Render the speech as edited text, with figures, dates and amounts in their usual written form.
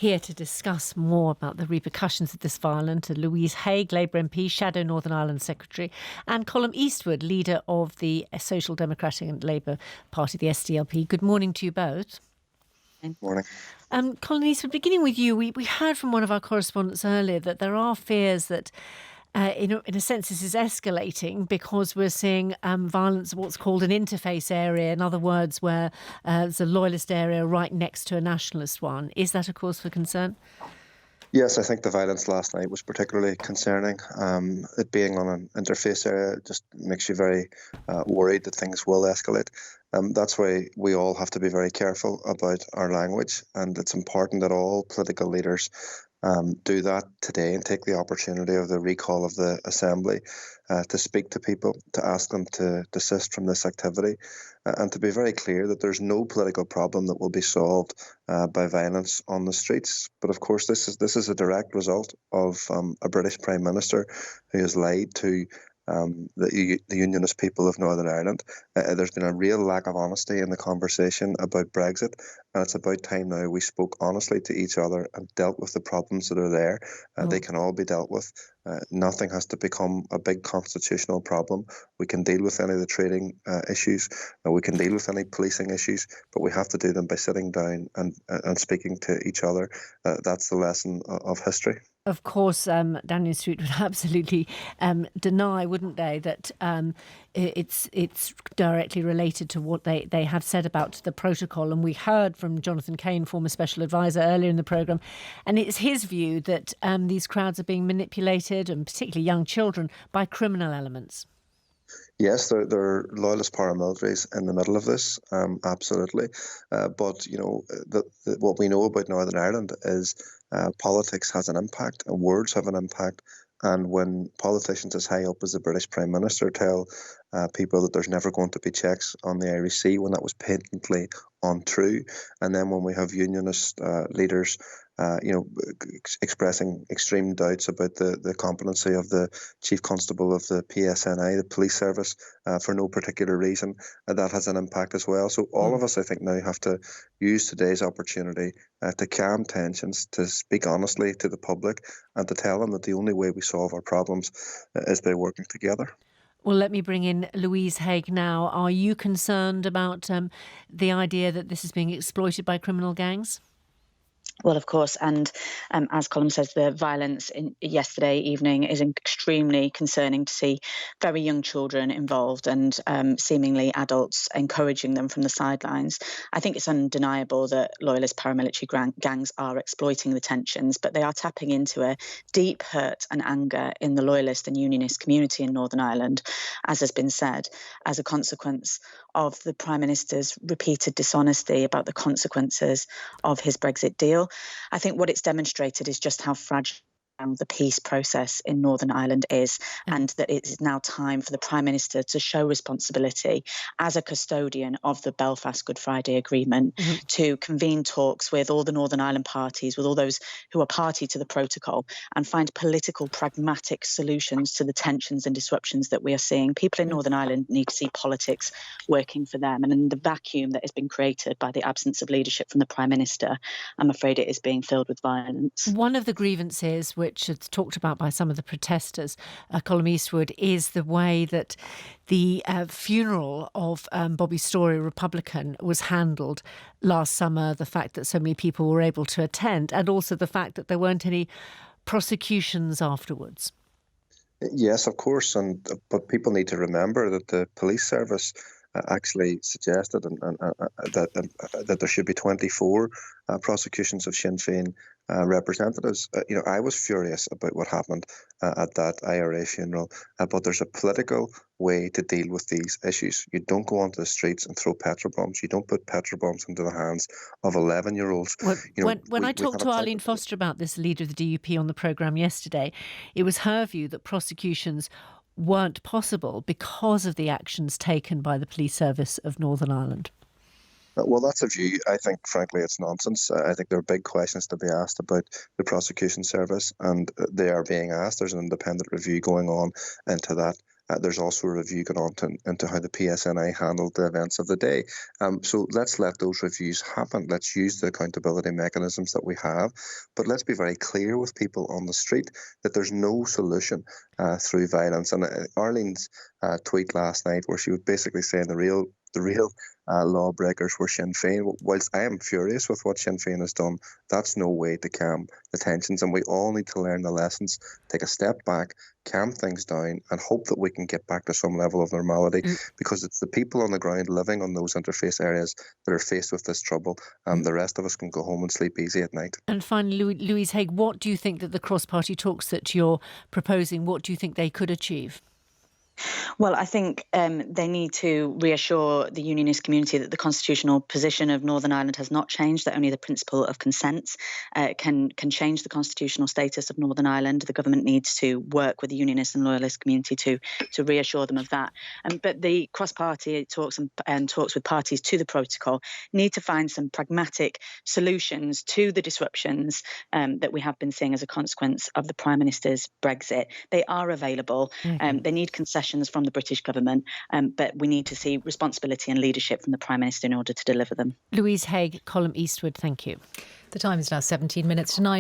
Here to discuss more about the repercussions of this violence are Louise Haigh, Labour MP, Shadow Northern Ireland Secretary, and Colum Eastwood, leader of the Social Democratic and Labour Party, the SDLP. Good morning to you both. Good morning. Colum Eastwood, beginning with you, we heard from one of our correspondents earlier that there are fears that in a sense, this is escalating because we're seeing violence, what's called an interface area. In other words, where there's a loyalist area right next to a nationalist one. Is that a cause for concern? Yes, I think the violence last night was particularly concerning. It being on an interface area just makes you very worried that things will escalate. That's why we all have to be very careful about our language, and it's important that all political leaders do that today and take the opportunity of the recall of the Assembly to speak to people, to ask them to desist from this activity, and to be very clear that there's no political problem that will be solved by violence on the streets. But of course, this is a direct result of a British Prime Minister who has lied to the Unionist people of Northern Ireland. There's been a real lack of honesty in the conversation about Brexit, and it's about time now we spoke honestly to each other and dealt with the problems that are there. They can all be dealt with. Nothing has to become a big constitutional problem. We can deal with any of the trading issues, we can deal with any policing issues, but we have to do them by sitting down and speaking to each other. That's the lesson of history. Of course, Downing Street would absolutely deny, wouldn't they, that it's directly related to what they have said about the protocol. And we heard from Jonathan Kane, former special advisor, earlier in the programme, and it's his view that these crowds are being manipulated, and particularly young children, by criminal elements. Yes, there are loyalist paramilitaries in the middle of this, absolutely. But, you know, what we know about Northern Ireland is politics has an impact and words have an impact. And when politicians as high up as the British Prime Minister tell people that there's never going to be checks on the Irish Sea, when that was patently untrue, and then when we have unionist leaders expressing extreme doubts about the competency of the Chief Constable of the PSNI, the police service, for no particular reason, that has an impact as well. So all of us, I think, now have to use today's opportunity to calm tensions, to speak honestly to the public, and to tell them that the only way we solve our problems is by working together. Well, let me bring in Louise Haigh now. Are you concerned about the idea that this is being exploited by criminal gangs? Well, of course, and as Colum says, the violence yesterday evening is extremely concerning to see very young children involved and seemingly adults encouraging them from the sidelines. I think it's undeniable that loyalist paramilitary gangs are exploiting the tensions, but they are tapping into a deep hurt and anger in the loyalist and unionist community in Northern Ireland, as has been said, as a consequence of the Prime Minister's repeated dishonesty about the consequences of his Brexit deal. I think what it's demonstrated is just how fragile the peace process in Northern Ireland is, and that it is now time for the Prime Minister to show responsibility as a custodian of the Belfast Good Friday Agreement, to convene talks with all the Northern Ireland parties, with all those who are party to the protocol, and find political, pragmatic solutions to the tensions and disruptions that we are seeing. People in Northern Ireland need to see politics working for them, and in the vacuum that has been created by the absence of leadership from the Prime Minister, I'm afraid it is being filled with violence. One of the grievances which is talked about by some of the protesters, Colum Eastwood, is the way that the funeral of Bobby Storey, Republican, was handled last summer, the fact that so many people were able to attend, and also the fact that there weren't any prosecutions afterwards. Yes, of course, but people need to remember that the police service actually suggested that there should be 24 prosecutions of Sinn Féin representatives. I was furious about what happened at that IRA funeral, but there's a political way to deal with these issues. You don't go onto the streets and throw petrol bombs. You don't put petrol bombs into the hands of 11-year-olds. When I talked to Arlene Foster about this, leader of the DUP, on the programme yesterday, it was her view that prosecutions weren't possible because of the actions taken by the police service of Northern Ireland. Well, that's a view. I think, frankly, it's nonsense. I think there are big questions to be asked about the prosecution service, and they are being asked. There's an independent review going on into that. There's also a review going on into how the PSNI handled the events of the day. So let's let those reviews happen. Let's use the accountability mechanisms that we have, but let's be very clear with people on the street that there's no solution through violence. And Arlene's tweet last night, where she was basically saying the real lawbreakers were Sinn Féin. Whilst I am furious with what Sinn Féin has done, that's no way to calm the tensions, and we all need to learn the lessons, take a step back, calm things down, and hope that we can get back to some level of normality, because it's the people on the ground living on those interface areas that are faced with this trouble, and the rest of us can go home and sleep easy at night. And finally, Louise Haigh, what do you think that the cross-party talks that you're proposing, what do you think they could achieve? Well, I think they need to reassure the unionist community that the constitutional position of Northern Ireland has not changed, that only the principle of consent can change the constitutional status of Northern Ireland. The government needs to work with the unionist and loyalist community to reassure them of that. But the cross-party talks and talks with parties to the protocol need to find some pragmatic solutions to the disruptions that we have been seeing as a consequence of the Prime Minister's Brexit. They are available. They need concessions from the British government, but we need to see responsibility and leadership from the Prime Minister in order to deliver them. Louise Haigh, Colum, Eastwood, thank you. The time is now 17 minutes to 9.